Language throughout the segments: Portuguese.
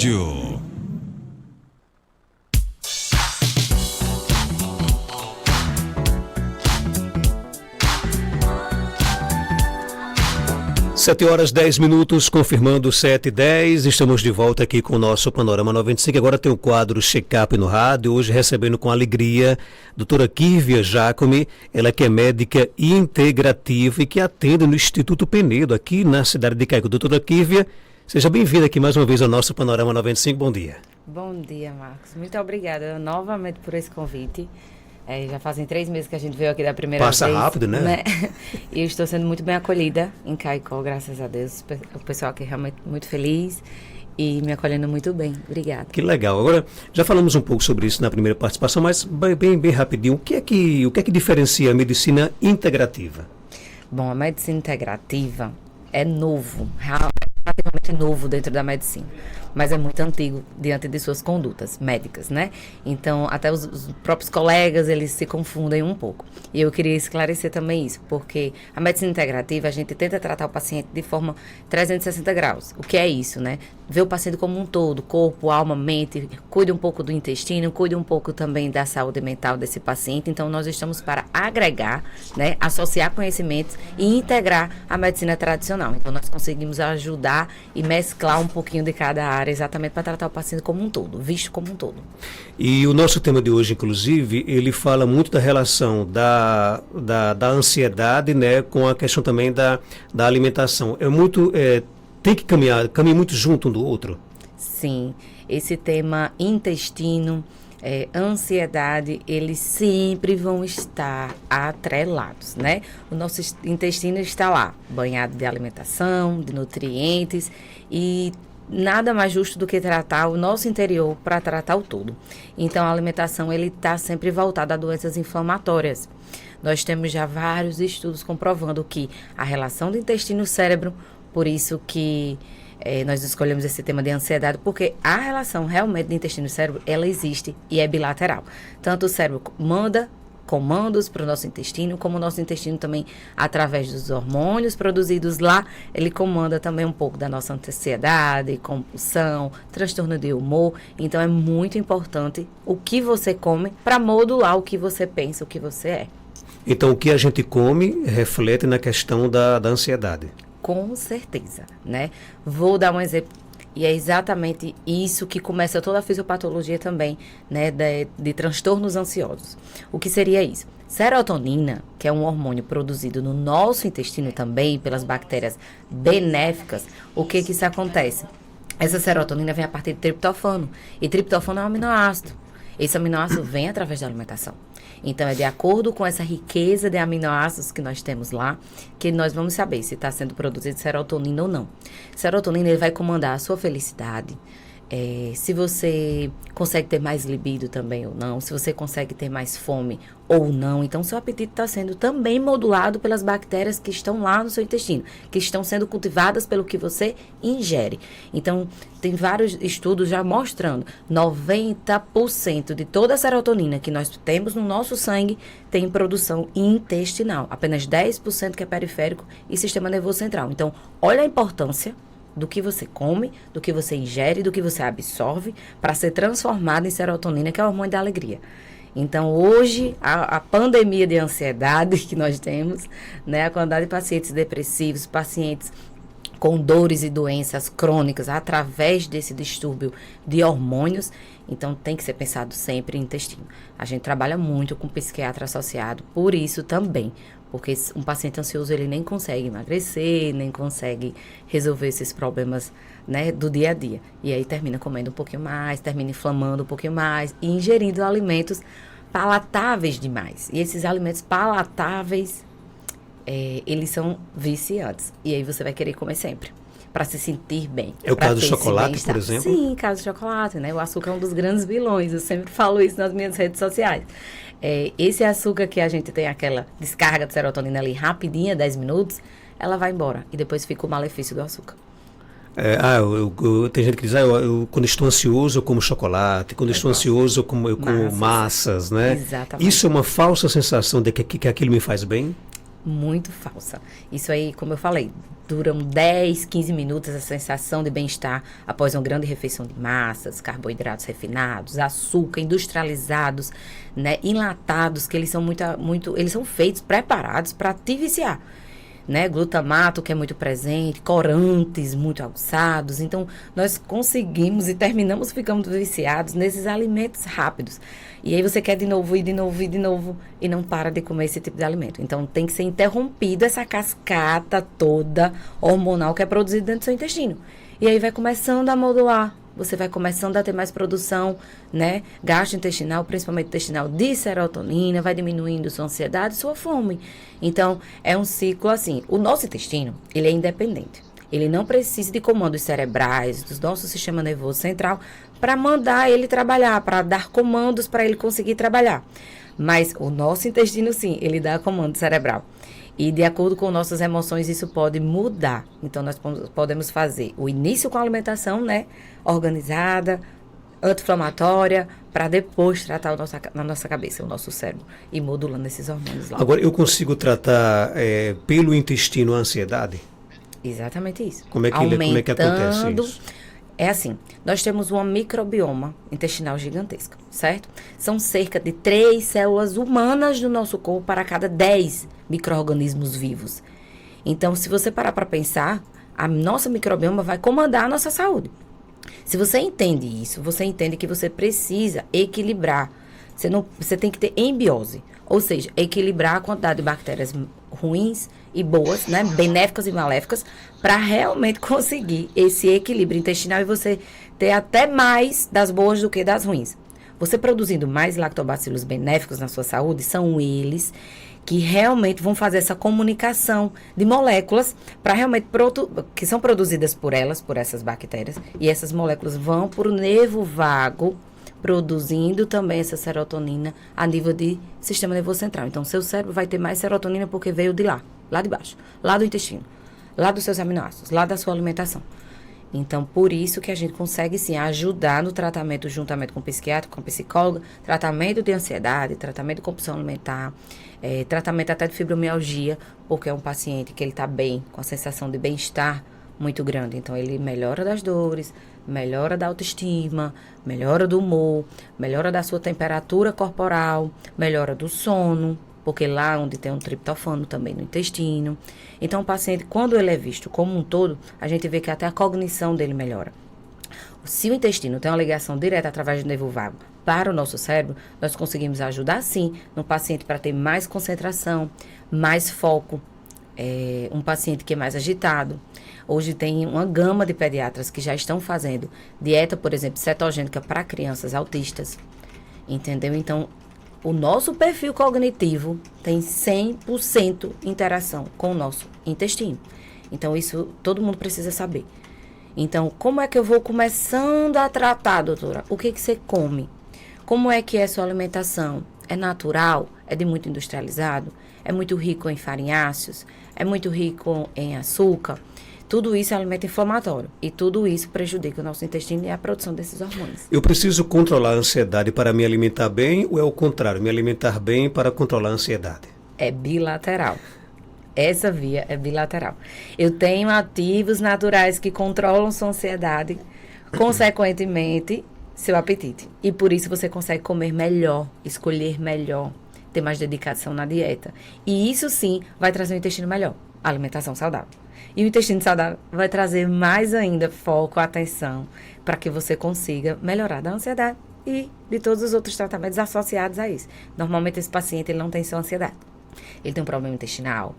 Rádio. 7h10, confirmando 7h10, estamos de volta aqui com o nosso Panorama 95. Agora tem o quadro Check-up no rádio, hoje recebendo com alegria a doutora Kívia Jacome, ela que é médica integrativa e que atende no Instituto Penedo, aqui na cidade de Caico. Doutora Kívia, seja bem-vinda aqui mais uma vez ao nosso Panorama 95, bom dia. Bom dia, Marcos. Muito obrigada novamente por esse convite. Já fazem 3 meses que a gente veio aqui da primeira vez. Passa rápido, né? E eu estou sendo muito bem acolhida em Caicó, graças a Deus. O pessoal aqui é realmente muito feliz e me acolhendo muito bem. Obrigada. Que legal. Agora, já falamos um pouco sobre isso na primeira participação, mas bem rapidinho, o que é que diferencia a medicina integrativa? Bom, a medicina integrativa é novo, relativamente novo dentro da medicina, mas é muito antigo diante de suas condutas médicas, né? Então, até os próprios colegas, eles se confundem um pouco. E eu queria esclarecer também isso, porque a medicina integrativa, a gente tenta tratar o paciente de forma 360 graus. O que é isso, né? Ver o paciente como um todo, corpo, alma, mente, cuide um pouco do intestino, cuide um pouco também da saúde mental desse paciente. Então, nós estamos para agregar, né? Associar conhecimentos e integrar a medicina tradicional. Então, nós conseguimos ajudar e mesclar um pouquinho de cada área, exatamente para tratar o paciente como um todo, visto como um todo. E o nosso tema de hoje, inclusive, ele fala muito da relação da ansiedade, né, com a questão também da alimentação. Tem que caminhar muito junto um do outro. Sim, esse tema intestino, ansiedade, eles sempre vão estar atrelados, né? O nosso intestino está lá, banhado de alimentação, de nutrientes, e nada mais justo do que tratar o nosso interior para tratar o todo. Então, a alimentação, ele está sempre voltada a doenças inflamatórias. Nós temos já vários estudos comprovando que a relação do intestino e cérebro, por isso que nós escolhemos esse tema de ansiedade, porque a relação realmente do intestino e cérebro, ela existe e é bilateral. Tanto o cérebro manda comandos para o nosso intestino, como o nosso intestino também, através dos hormônios produzidos lá, ele comanda também um pouco da nossa ansiedade, compulsão, transtorno de humor. Então, é muito importante o que você come para modular o que você pensa, o que você é. Então, o que a gente come reflete na questão da ansiedade. Com certeza, né? Vou dar um exemplo. E é exatamente isso que começa toda a fisiopatologia também, né, de transtornos ansiosos. O que seria isso? Serotonina, que é um hormônio produzido no nosso intestino também, pelas bactérias benéficas, o que isso acontece? Essa serotonina vem a partir de triptofano, e triptofano é um aminoácido. Esse aminoácido vem através da alimentação. Então, é de acordo com essa riqueza de aminoácidos que nós temos lá, que nós vamos saber se está sendo produzido serotonina ou não. Serotonina, ele vai comandar a sua felicidade, se você consegue ter mais libido também ou não, se você consegue ter mais fome ou não. Então, seu apetite está sendo também modulado pelas bactérias que estão lá no seu intestino, que estão sendo cultivadas pelo que você ingere. Então, tem vários estudos já mostrando 90% de toda a serotonina que nós temos no nosso sangue tem produção intestinal. Apenas 10% que é periférico e sistema nervoso central. Então, olha a importância do que você come, do que você ingere, do que você absorve para ser transformado em serotonina, que é o hormônio da alegria. Então, hoje, a pandemia de ansiedade que nós temos, né, a quantidade de pacientes depressivos, pacientes com dores e doenças crônicas através desse distúrbio de hormônios, então tem que ser pensado sempre em intestino. A gente trabalha muito com psiquiatra associado, por isso também, porque um paciente ansioso, ele nem consegue emagrecer, nem consegue resolver esses problemas, né, do dia a dia. E aí termina comendo um pouquinho mais, termina inflamando um pouquinho mais e ingerindo alimentos palatáveis demais. E esses alimentos palatáveis, eles são viciantes. E aí você vai querer comer sempre, para se sentir bem. É o caso do chocolate, por exemplo? Sim, caso do chocolate, né? O açúcar é um dos grandes vilões. Eu sempre falo isso nas minhas redes sociais. Esse açúcar que a gente tem aquela descarga de serotonina ali rapidinha, 10 minutos, ela vai embora. E depois fica o malefício do açúcar. Tem gente que diz, quando estou ansioso eu como chocolate, quando estou ansioso eu como massas, né? Exatamente. Isso é uma falsa sensação de que aquilo me faz bem? muito falsa. Isso aí, como eu falei, duram 10, 15 minutos a sensação de bem-estar após uma grande refeição de massas, carboidratos refinados, açúcar, industrializados, né, enlatados, que eles são eles são feitos, preparados para te viciar. Né, glutamato, que é muito presente, corantes muito aguçados. Então, nós conseguimos e terminamos ficando viciados nesses alimentos rápidos. E aí você quer de novo, e de novo, e de novo, e não para de comer esse tipo de alimento. Então, tem que ser interrompida essa cascata toda hormonal que é produzida dentro do seu intestino. E aí vai começando a modular. Você vai começando a ter mais produção, né, gastrointestinal, principalmente intestinal, de serotonina, vai diminuindo sua ansiedade, sua fome. Então, é um ciclo assim. O nosso intestino, ele é independente. Ele não precisa de comandos cerebrais, do nosso sistema nervoso central, para mandar ele trabalhar, para dar comandos para ele conseguir trabalhar. Mas o nosso intestino, sim, ele dá comando cerebral. E de acordo com nossas emoções, isso pode mudar. Então, nós podemos fazer o início com a alimentação, né, organizada, anti-inflamatória, para depois tratar na nossa cabeça, o nosso cérebro, e modulando esses hormônios lá. Agora, eu consigo tratar pelo intestino a ansiedade? Exatamente isso. Como é que acontece isso? É assim, nós temos uma microbioma intestinal gigantesca, certo? São cerca de 3 células humanas do nosso corpo para cada 10 micro-organismos vivos. Então, se você parar para pensar, a nossa microbioma vai comandar a nossa saúde. Se você entende isso, você entende que você precisa equilibrar. Você tem que ter embiose, ou seja, equilibrar a quantidade de bactérias ruins e boas, né, benéficas e maléficas, para realmente conseguir esse equilíbrio intestinal e você ter até mais das boas do que das ruins. Você produzindo mais lactobacilos benéficos na sua saúde, são eles que realmente vão fazer essa comunicação de moléculas para realmente que são produzidas por essas bactérias, e essas moléculas vão para o nervo vago, produzindo também essa serotonina a nível de sistema nervoso central. Então, seu cérebro vai ter mais serotonina porque veio de lá de baixo, lá do intestino, lá dos seus aminoácidos, lá da sua alimentação. Então, por isso que a gente consegue, sim, ajudar no tratamento juntamente com o psiquiatra, com a psicóloga, tratamento de ansiedade, tratamento de compulsão alimentar, tratamento até de fibromialgia, porque é um paciente que ele está bem, com a sensação de bem-estar muito grande. Então, ele melhora das dores, melhora da autoestima, melhora do humor, melhora da sua temperatura corporal, melhora do sono, porque lá onde tem um triptofano também no intestino. Então, o paciente, quando ele é visto como um todo, a gente vê que até a cognição dele melhora. Se o intestino tem uma ligação direta através do nervo vago para o nosso cérebro, nós conseguimos ajudar, sim, no paciente para ter mais concentração, mais foco, um paciente que é mais agitado. Hoje tem uma gama de pediatras que já estão fazendo dieta, por exemplo, cetogênica para crianças autistas, entendeu? Então, o nosso perfil cognitivo tem 100% interação com o nosso intestino. Então, isso todo mundo precisa saber. Então, como é que eu vou começando a tratar, doutora? O que você come? Como é que é a sua alimentação? É natural? É de muito industrializado? É muito rico em farinháceos? É muito rico em açúcar? Tudo isso é alimento inflamatório. E tudo isso prejudica o nosso intestino e a produção desses hormônios. Eu preciso controlar a ansiedade para me alimentar bem ou é o contrário? Me alimentar bem para controlar a ansiedade? É bilateral. Essa via é bilateral. Eu tenho ativos naturais que controlam sua ansiedade, consequentemente, seu apetite. E por isso você consegue comer melhor, escolher melhor, ter mais dedicação na dieta. E isso sim vai trazer um intestino melhor, alimentação saudável. E o intestino saudável vai trazer mais ainda foco, atenção, para que você consiga melhorar da ansiedade e de todos os outros tratamentos associados a isso. Normalmente esse paciente ele não tem só ansiedade. Ele tem um problema intestinal,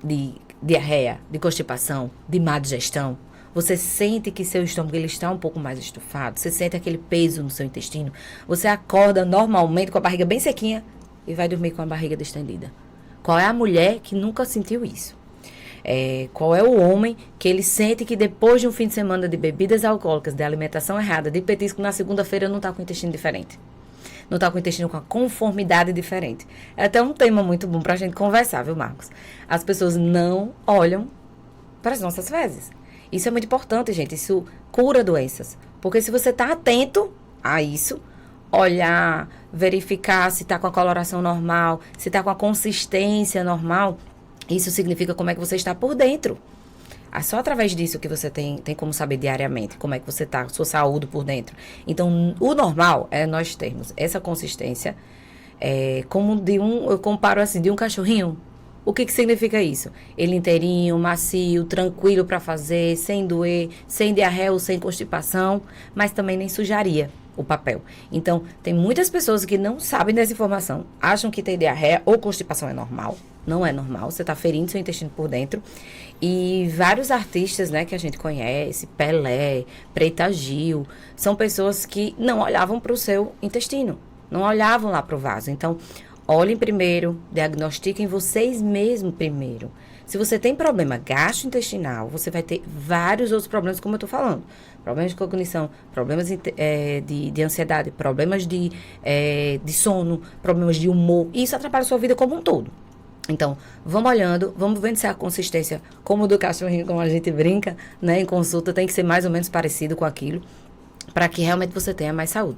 de diarreia, de constipação, de má digestão. Você sente que seu estômago ele está um pouco mais estufado, você sente aquele peso no seu intestino. Você acorda normalmente com a barriga bem sequinha e vai dormir com a barriga distendida. Qual é a mulher que nunca sentiu isso? Qual é o homem que ele sente que depois de um fim de semana de bebidas alcoólicas, de alimentação errada, de petisco, na segunda-feira não está com o intestino diferente? Não está com o intestino com a conformidade diferente? É até um tema muito bom para a gente conversar, viu, Marcos? As pessoas não olham para as nossas fezes. Isso é muito importante, gente. Isso cura doenças. Porque se você está atento a isso, olhar, verificar se está com a coloração normal, se está com a consistência normal, Isso significa como é que você está por dentro. É só através disso que você tem como saber diariamente como é que você está, sua saúde por dentro. Então, o normal é nós termos essa consistência como eu comparo assim, de um cachorrinho. O que significa isso? Ele inteirinho, macio, tranquilo para fazer, sem doer, sem diarreia ou sem constipação, mas também nem sujaria o papel. Então, tem muitas pessoas que não sabem dessa informação, acham que ter diarreia ou constipação é normal. Não é normal, você está ferindo seu intestino por dentro. E vários artistas, né, que a gente conhece, Pelé, Preta Gil, são pessoas que não olhavam para o seu intestino, não olhavam lá para o vaso. Então, olhem primeiro, diagnostiquem vocês mesmos primeiro. Se você tem problema gastrointestinal, você vai ter vários outros problemas, como eu estou falando. Problemas de cognição, problemas de ansiedade, problemas de sono, problemas de humor. E isso atrapalha a sua vida como um todo. Então, vamos olhando, vamos vendo se a consistência, como do cachorrinho, como a gente brinca, né, em consulta, tem que ser mais ou menos parecido com aquilo, para que realmente você tenha mais saúde.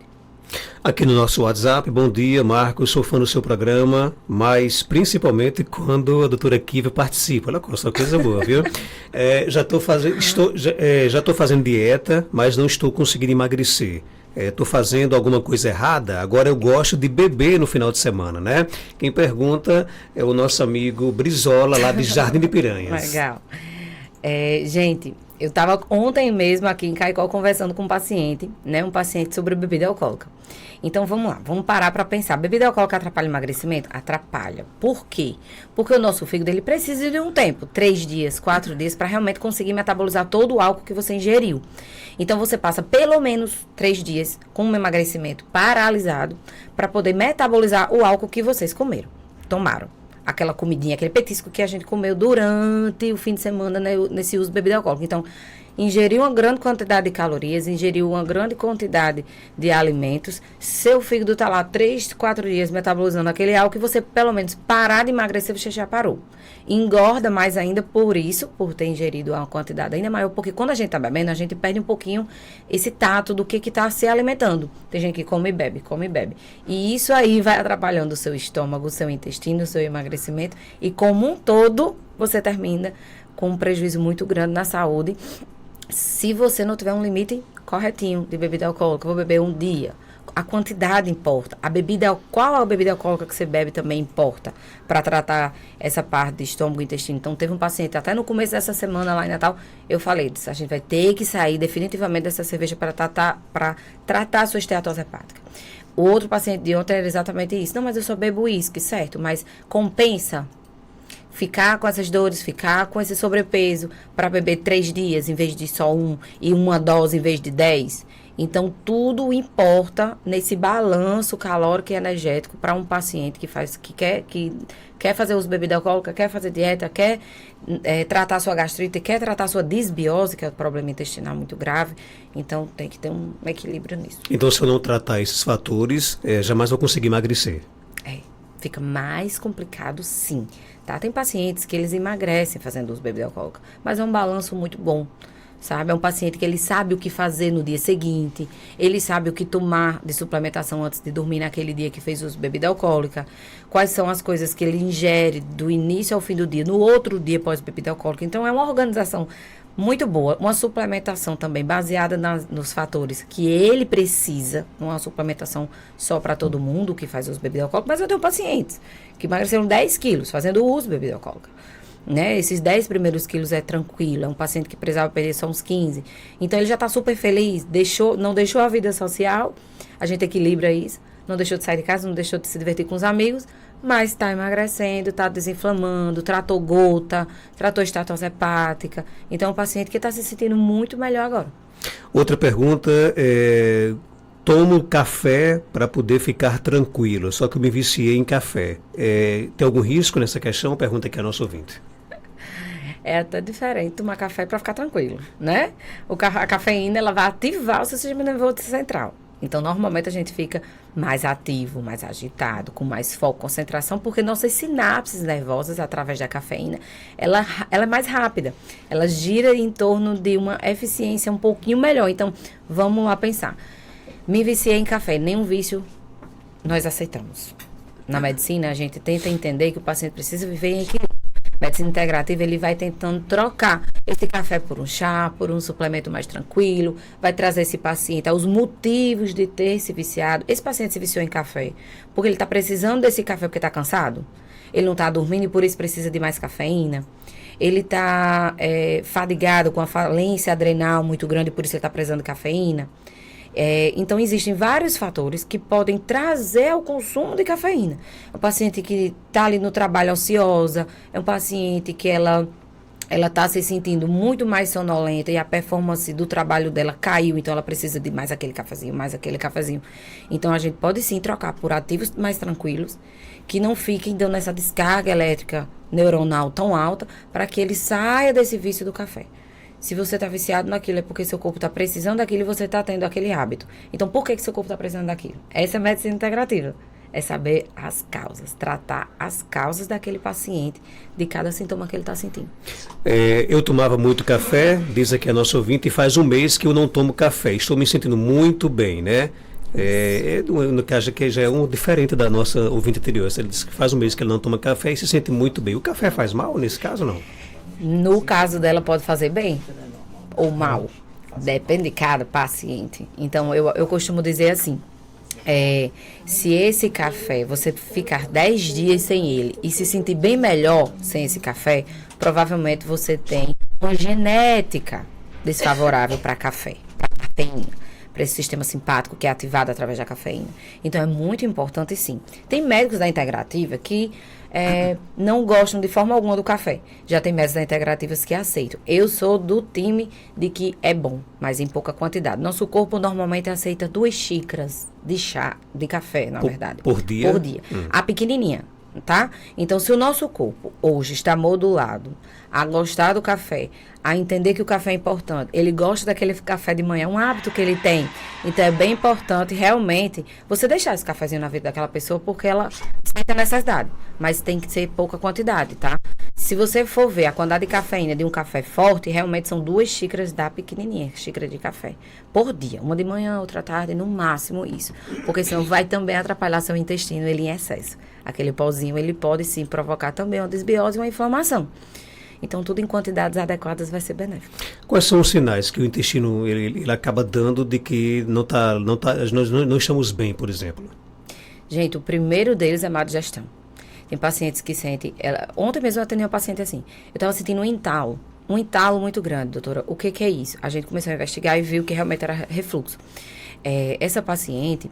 Aqui no nosso WhatsApp, bom dia, Marcos, sou fã do seu programa, mas principalmente quando a doutora Kiva participa. Olha só, coisa boa, viu? Já estou fazendo dieta, mas não estou conseguindo emagrecer. Estou fazendo alguma coisa errada, agora eu gosto de beber no final de semana, né? Quem pergunta é o nosso amigo Brizola, lá de Jardim de Piranhas. Legal. Gente, eu estava ontem mesmo aqui em Caicó conversando com um paciente, né? Um paciente sobre bebida alcoólica. Então, vamos lá, vamos parar para pensar. Bebida alcoólica atrapalha o emagrecimento? Atrapalha. Por quê? Porque o nosso fígado, ele precisa de um tempo, 3 dias, 4 dias, para realmente conseguir metabolizar todo o álcool que você ingeriu. Então, você passa pelo menos 3 dias com um emagrecimento paralisado para poder metabolizar o álcool que vocês tomaram. Aquela comidinha, aquele petisco que a gente comeu durante o fim de semana, né, nesse uso de bebida alcoólica. Então, ingeriu uma grande quantidade de calorias, ingeriu uma grande quantidade de alimentos, seu fígado está lá 3, 4 dias metabolizando aquele álcool, que você, pelo menos, parar de emagrecer, você já parou. Engorda mais ainda por ter ingerido uma quantidade ainda maior, porque quando a gente está bebendo, a gente perde um pouquinho esse tato do que está se alimentando. Tem gente que come e bebe. E isso aí vai atrapalhando o seu estômago, o seu intestino, o seu emagrecimento, e como um todo, você termina com um prejuízo muito grande na saúde. Se você não tiver um limite corretinho de bebida alcoólica, vou beber um dia. A quantidade importa. Qual a bebida alcoólica que você bebe também importa para tratar essa parte de estômago e intestino. Então, teve um paciente, até no começo dessa semana lá em Natal, eu falei, a gente vai ter que sair definitivamente dessa cerveja para tratar a sua esteatose hepática. O outro paciente de ontem era exatamente isso. Não, mas eu só bebo uísque, certo? Mas compensa ficar com essas dores, ficar com esse sobrepeso para beber 3 dias em vez de só e uma dose em vez de 10. Então, tudo importa nesse balanço calórico e energético para um paciente que quer fazer uso de bebida alcoólica, quer fazer dieta, quer tratar sua gastrite, quer tratar sua disbiose, que é um problema intestinal muito grave. Então, tem que ter um equilíbrio nisso. Então, se eu não tratar esses fatores, jamais vou conseguir emagrecer. Fica mais complicado, sim. Tá? Tem pacientes que eles emagrecem fazendo uso de bebida alcoólica, mas é um balanço muito bom, sabe? É um paciente que ele sabe o que fazer no dia seguinte, ele sabe o que tomar de suplementação antes de dormir naquele dia que fez uso de bebida alcoólica, quais são as coisas que ele ingere do início ao fim do dia, no outro dia pós bebida alcoólica. Então, é uma organização muito boa, uma suplementação também baseada nos fatores que ele precisa, não é uma suplementação só para todo mundo que faz uso de bebida alcoólica, mas eu tenho pacientes que emagreceram 10 quilos fazendo uso de bebida alcoólica, né? Esses 10 primeiros quilos é tranquilo, é um paciente que precisava perder só uns 15, então ele já está super feliz, não deixou a vida social, a gente equilibra isso, não deixou de sair de casa, não deixou de se divertir com os amigos, mas está emagrecendo, está desinflamando, tratou gota, tratou esteatose hepática. Então, é um paciente que está se sentindo muito melhor agora. Outra pergunta é: tomo café para poder ficar tranquilo, só que eu me viciei em café. Tem algum risco nessa questão? Pergunta aqui a nossa ouvinte. É até diferente tomar café para ficar tranquilo, né? A cafeína, ela vai ativar o seu sistema nervoso central. Então, normalmente, a gente fica mais ativo, mais agitado, com mais foco, concentração, porque nossas sinapses nervosas, através da cafeína, ela é mais rápida. Ela gira em torno de uma eficiência um pouquinho melhor. Então, vamos lá pensar. Me viciei em café. Nenhum vício nós aceitamos. Na medicina, a gente tenta entender que o paciente precisa viver em equilíbrio. Medicina integrativa, ele vai tentando trocar esse café por um chá, por um suplemento mais tranquilo, vai trazer esse paciente aos motivos de ter se viciado. Esse paciente se viciou em café porque ele está precisando desse café porque está cansado, ele não está dormindo e por isso precisa de mais cafeína. Ele está fadigado com a falência adrenal muito grande, por isso ele está precisando de cafeína. Então, existem vários fatores que podem trazer ao consumo de cafeína. É um paciente que está ali no trabalho ociosa, é um paciente que ela está se sentindo muito mais sonolenta e a performance do trabalho dela caiu, então ela precisa de mais aquele cafezinho, mais aquele cafezinho. Então, a gente pode sim trocar por ativos mais tranquilos, que não fiquem dando essa descarga elétrica neuronal tão alta, para que ele saia desse vício do café. Se você está viciado naquilo, é porque seu corpo está precisando daquilo e você está tendo aquele hábito. Então, por que seu corpo está precisando daquilo? Essa é a medicina integrativa. É saber as causas, tratar as causas daquele paciente, de cada sintoma que ele está sentindo. Eu tomava muito café, diz aqui a nossa ouvinte, e faz um mês que eu não tomo café. Estou me sentindo muito bem, né? No caso que já é um diferente da nossa ouvinte anterior. Ele disse que faz um mês que ele não toma café e se sente muito bem. O café faz mal nesse caso, não? No caso dela, pode fazer bem ou mal. Depende de cada paciente. Então, eu costumo dizer assim, se esse café, você ficar 10 dias sem ele e se sentir bem melhor sem esse café, provavelmente você tem uma genética desfavorável para café, para cafeína, para esse sistema simpático que é ativado através da cafeína. Então, é muito importante, sim. Tem médicos da integrativa que não gostam de forma alguma do café. Já tem médicos da integrativas que aceitam. Eu sou do time de que é bom, mas em pouca quantidade. Nosso corpo normalmente aceita 2 xícaras de chá, de café, na verdade. Por dia? Por dia. A pequenininha, tá? Então, se o nosso corpo hoje está modulado a gostar do café, a entender que o café é importante, ele gosta daquele café de manhã, é um hábito que ele tem. Então, é bem importante, realmente, você deixar esse cafezinho na vida daquela pessoa, porque ela sente a necessidade. Mas tem que ser pouca quantidade, tá? Se você for ver a quantidade de cafeína de um café forte, realmente são 2 xícaras da pequenininha, xícara de café, por dia. Uma de manhã, outra à tarde, no máximo isso. Porque senão vai também atrapalhar seu intestino, ele em excesso. Aquele pozinho, ele pode sim provocar também uma desbiose e uma inflamação. Então, tudo em quantidades adequadas vai ser benéfico. Quais são os sinais que o intestino ele acaba dando de que nós não estamos bem, por exemplo? Gente, o primeiro deles é má digestão. Tem pacientes que sentem... Ontem mesmo eu atendi uma paciente assim. Eu estava sentindo um entalo muito grande, doutora. O que é isso? A gente começou a investigar e viu que realmente era refluxo. Essa paciente,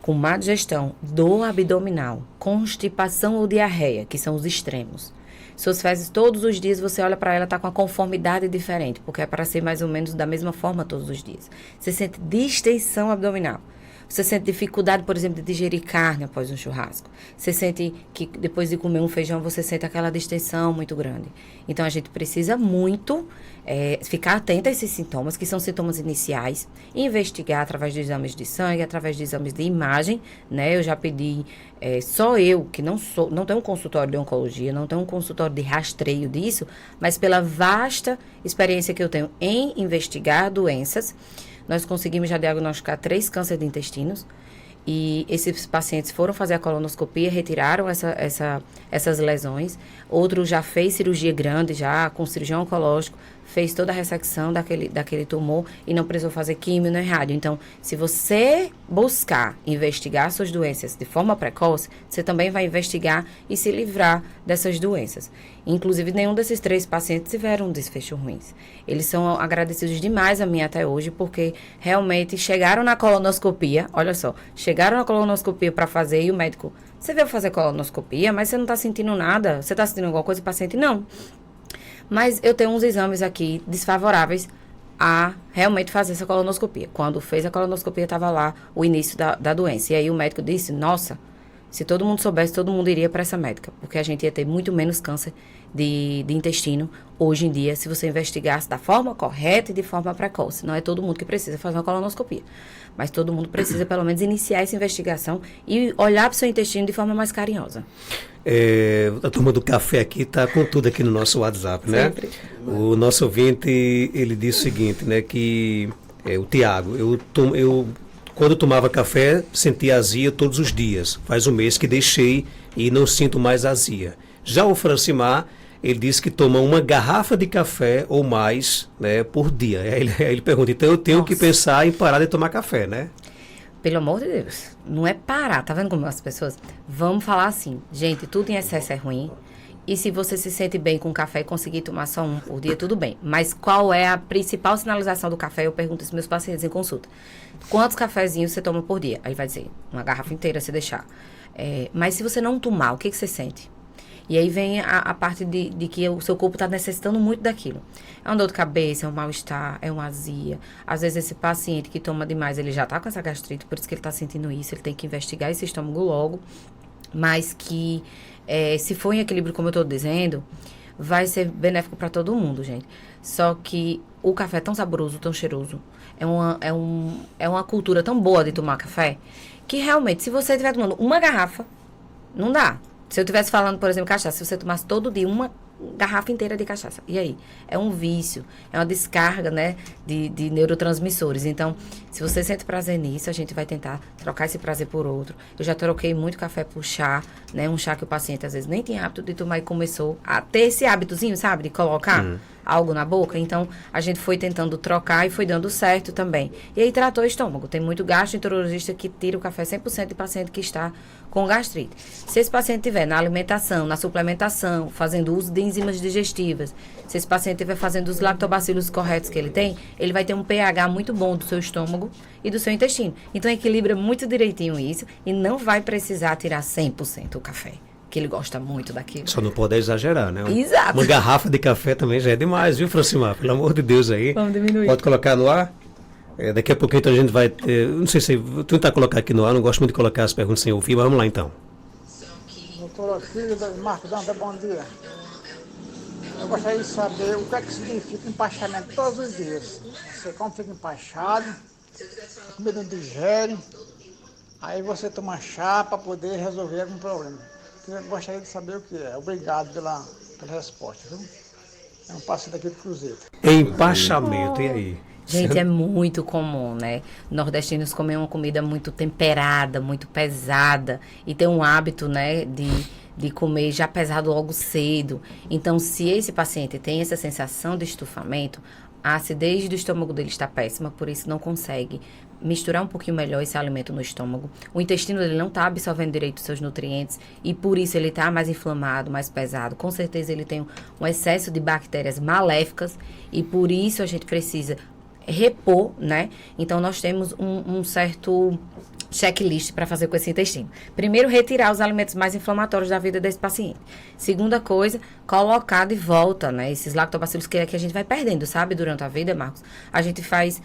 com má digestão, dor abdominal, constipação ou diarreia, que são os extremos. Suas fezes todos os dias, você olha para ela, tá com uma conformidade diferente, porque é para ser mais ou menos da mesma forma todos os dias. Você sente distensão abdominal. Você sente dificuldade, por exemplo, de digerir carne após um churrasco. Você sente que depois de comer um feijão, você sente aquela distensão muito grande. Então, a gente precisa muito ficar atento a esses sintomas, que são sintomas iniciais, e investigar através de exames de sangue, através de exames de imagem, né? Eu já pedi, só eu, que não tenho um consultório de oncologia, não tenho um consultório de rastreio disso, mas pela vasta experiência que eu tenho em investigar doenças, nós conseguimos já diagnosticar 3 cânceres de intestinos e esses pacientes foram fazer a colonoscopia, retiraram essas lesões. Outro já fez cirurgia grande, já com cirurgião oncológico, fez toda a ressecção daquele tumor e não precisou fazer químio nem rádio. Então, se você buscar investigar suas doenças de forma precoce, você também vai investigar e se livrar dessas doenças. Inclusive, nenhum desses 3 pacientes tiveram um desfecho ruins. Eles são agradecidos demais a mim até hoje, porque realmente chegaram na colonoscopia, olha só, chegaram na colonoscopia para fazer e o médico, você veio fazer colonoscopia, mas você não está sentindo nada? Você está sentindo alguma coisa? O paciente, não. Mas eu tenho uns exames aqui desfavoráveis a realmente fazer essa colonoscopia. Quando fez a colonoscopia, estava lá o início da doença. E aí o médico disse, nossa, se todo mundo soubesse, todo mundo iria para essa médica. Porque a gente ia ter muito menos câncer de intestino hoje em dia, se você investigasse da forma correta e de forma precoce. Não é todo mundo que precisa fazer uma colonoscopia. Mas todo mundo precisa, pelo menos, iniciar essa investigação e olhar para o seu intestino de forma mais carinhosa. A turma do café aqui está com tudo aqui no nosso WhatsApp, né? Sempre. O nosso ouvinte, ele disse o seguinte, né? Que o Tiago, quando eu tomava café, sentia azia todos os dias. Faz um mês que deixei e não sinto mais azia. Já o Francimar, ele disse que toma uma garrafa de café ou mais, né, por dia. Aí ele pergunta, então eu tenho que pensar em parar de tomar café, né? Pelo amor de Deus, não é parar, tá vendo como as pessoas? Vamos falar assim, gente, tudo em excesso é ruim. E se você se sente bem com café e conseguir tomar só um por dia, tudo bem. Mas qual é a principal sinalização do café? Eu pergunto aos meus pacientes em consulta. Quantos cafezinhos você toma por dia? Aí vai dizer, uma garrafa inteira se deixar. Mas se você não tomar, o que você sente? E aí vem a parte de que o seu corpo está necessitando muito daquilo. É uma dor de cabeça, é um mal-estar, é uma azia. Às vezes esse paciente que toma demais, ele já está com essa gastrite, por isso que ele está sentindo isso, ele tem que investigar esse estômago logo. Mas que, se for em equilíbrio, como eu estou dizendo, vai ser benéfico para todo mundo, gente. Só que o café é tão saboroso, tão cheiroso, é uma cultura tão boa de tomar café, que realmente, se você estiver tomando uma garrafa, não dá. Se eu estivesse falando, por exemplo, cachaça, se você tomasse todo dia uma garrafa inteira de cachaça, e aí? É um vício, é uma descarga, né, de neurotransmissores. Então, se você sente prazer nisso, a gente vai tentar trocar esse prazer por outro. Eu já troquei muito café por chá, né, um chá que o paciente às vezes nem tinha hábito de tomar e começou a ter esse hábitozinho, sabe, de colocar algo na boca. Então, a gente foi tentando trocar e foi dando certo também. E aí tratou o estômago. Tem muito gastroenterologista que tira o café 100% de paciente que está com gastrite. Se esse paciente tiver na alimentação, na suplementação, fazendo uso de enzimas digestivas, se esse paciente estiver fazendo os lactobacilos corretos que ele tem, ele vai ter um pH muito bom do seu estômago e do seu intestino. Então, equilibra muito direitinho isso e não vai precisar tirar 100% o café, que ele gosta muito daquilo. Só não pode exagerar, né? Exato. Uma garrafa de café também já é demais, viu, Francimar? Pelo amor de Deus aí. Vamos diminuir. Pode colocar no ar? Daqui a pouquinho então a gente vai... não sei se... Vou tentar colocar aqui no ar, não gosto muito de colocar as perguntas sem ouvir, mas vamos lá então. Doutora, filho do Marcos Danta, bom dia. Eu gostaria de saber o que é que significa empachamento todos os dias. Você como fica empachado, a comida não digere, aí você toma chá para poder resolver algum problema. Eu gostaria de saber o que é. Obrigado pela resposta, viu? É um paciente aqui do Cruzeiro. Empachamento, e aí? Gente, é muito comum, né? Nordestinos comem uma comida muito temperada, muito pesada. E tem um hábito, né, de comer já pesado logo cedo. Então, se esse paciente tem essa sensação de estufamento, a acidez do estômago dele está péssima, por isso não consegue misturar um pouquinho melhor esse alimento no estômago. O intestino dele não está absorvendo direito os seus nutrientes e por isso ele está mais inflamado, mais pesado. Com certeza ele tem um excesso de bactérias maléficas e por isso a gente precisa repor, né? Então, nós temos um certo checklist para fazer com esse intestino. Primeiro, retirar os alimentos mais inflamatórios da vida desse paciente. Segunda coisa, colocar de volta, né? Esses lactobacilos que a gente vai perdendo, sabe? Durante a vida, Marcos. A gente faz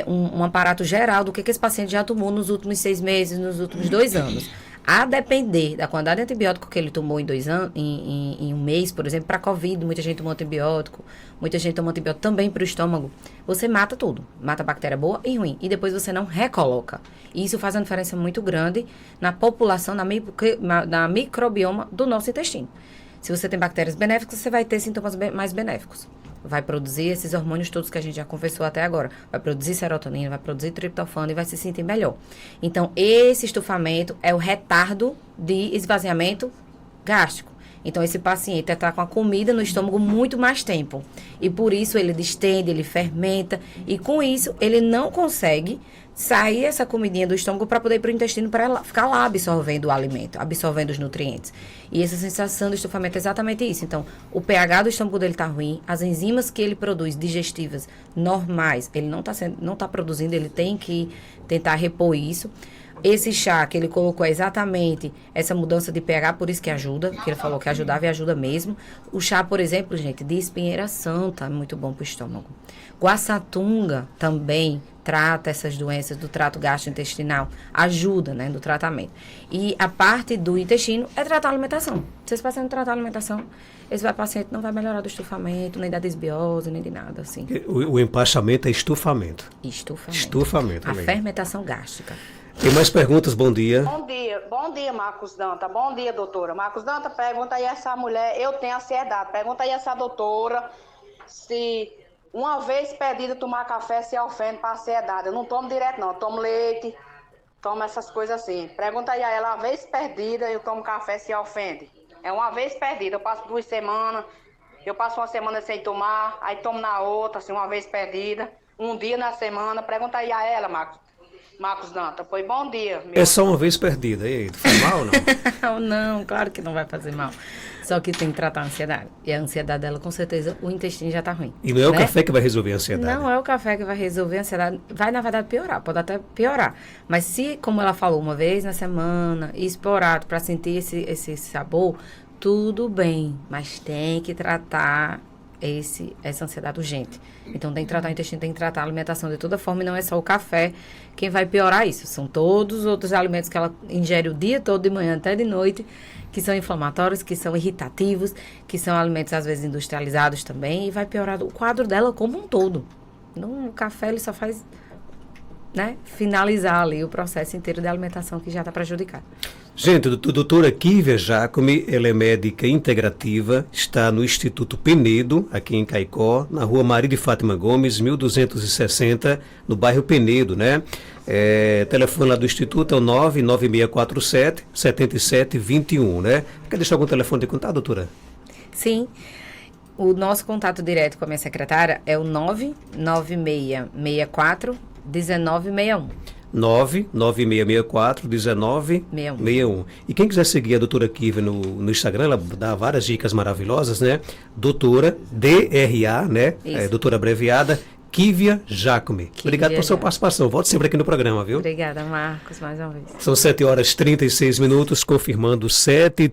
um aparato geral do que esse paciente já tomou nos últimos 6 meses, nos últimos 2 anos. A depender da quantidade de antibiótico que ele tomou em 2 anos, em um mês, por exemplo, para Covid, muita gente tomou antibiótico, muita gente tomou antibiótico também para o estômago. Você mata tudo, mata a bactéria boa e ruim, e depois você não recoloca. E isso faz uma diferença muito grande na população, na microbioma do nosso intestino. Se você tem bactérias benéficas, você vai ter sintomas mais benéficos. Vai produzir esses hormônios todos que a gente já conversou até agora. Vai produzir serotonina, vai produzir triptofano e vai se sentir melhor. Então, esse estufamento é o retardo de esvaziamento gástrico. Então, esse paciente está com a comida no estômago muito mais tempo. E por isso ele distende, ele fermenta. E com isso, ele não consegue sair essa comidinha do estômago para poder ir para o intestino para ficar lá absorvendo o alimento, absorvendo os nutrientes. E essa sensação do estufamento é exatamente isso. Então, o pH do estômago dele está ruim, as enzimas que ele produz digestivas normais, ele não está produzindo, ele tem que tentar repor isso. Esse chá que ele colocou é exatamente essa mudança de pH, por isso que ajuda, que ele falou que ajudava e ajuda mesmo. O chá, por exemplo, gente, de espinheira santa, é muito bom para o estômago. Guaçatunga também trata essas doenças do trato gastrointestinal, ajuda, né, no tratamento. E a parte do intestino é tratar a alimentação. Se esse paciente tratar a alimentação, esse paciente não vai melhorar do estufamento, nem da desbiose, nem de nada, assim. O empachamento é estufamento. Estufamento. A mesmo. fermentação gástrica. Tem mais perguntas? Bom dia. Bom dia, Marcos Danta. Bom dia, doutora. Marcos Danta, pergunta aí essa mulher, eu tenho ansiedade, pergunta aí essa doutora se uma vez perdida tomar café se ofende para ansiedade. Eu não tomo direto não, eu tomo leite, tomo essas coisas assim. Pergunta aí a ela, uma vez perdida eu tomo café se ofende. É uma vez perdida, eu passo 2 semanas, Eu passo uma semana sem tomar, aí tomo na outra, assim, uma vez perdida. Um dia na semana. Pergunta aí a ela, Marcos Danta. Foi bom dia, meu. É só uma vez perdida. E aí, tu faz mal ou não? Não, claro que não vai fazer mal. Só que tem que tratar a ansiedade. E a ansiedade dela, com certeza, o intestino já tá ruim. E não é o né? café que vai resolver a ansiedade. Não é o café que vai resolver a ansiedade. Vai, na verdade, piorar. Pode até piorar. Mas se, como ela falou, uma vez na semana, esporádico, para sentir esse sabor, tudo bem. Mas tem que tratar essa ansiedade urgente. Então, tem que tratar o intestino, tem que tratar a alimentação de toda forma. E não é só o café quem vai piorar isso. São todos os outros alimentos que ela ingere o dia todo, de manhã até de noite, que são inflamatórios, que são irritativos, que são alimentos, às vezes, industrializados também, e vai piorar o quadro dela como um todo. Não, o café, ele só faz, né, finalizar ali o processo inteiro de alimentação que já está prejudicado. Gente, a doutora Kívia Jacome, ela é médica integrativa, está no Instituto Penedo, aqui em Caicó, na rua Maria de Fátima Gomes, 1260, no bairro Penedo, né? Telefone lá do Instituto é o 99647-7721, né? Quer deixar algum telefone de contato, doutora? Sim. O nosso contato direto com a minha secretária é o 99664-1961. 99664-1961. E quem quiser seguir a doutora Kívia no Instagram, ela dá várias dicas maravilhosas, né? Doutora, DRA, né? Doutora abreviada, Kívia Jacome. Obrigado por sua participação. Volte sempre aqui no programa, viu? Obrigada, Marcos, mais uma vez. São 7h36, confirmando 7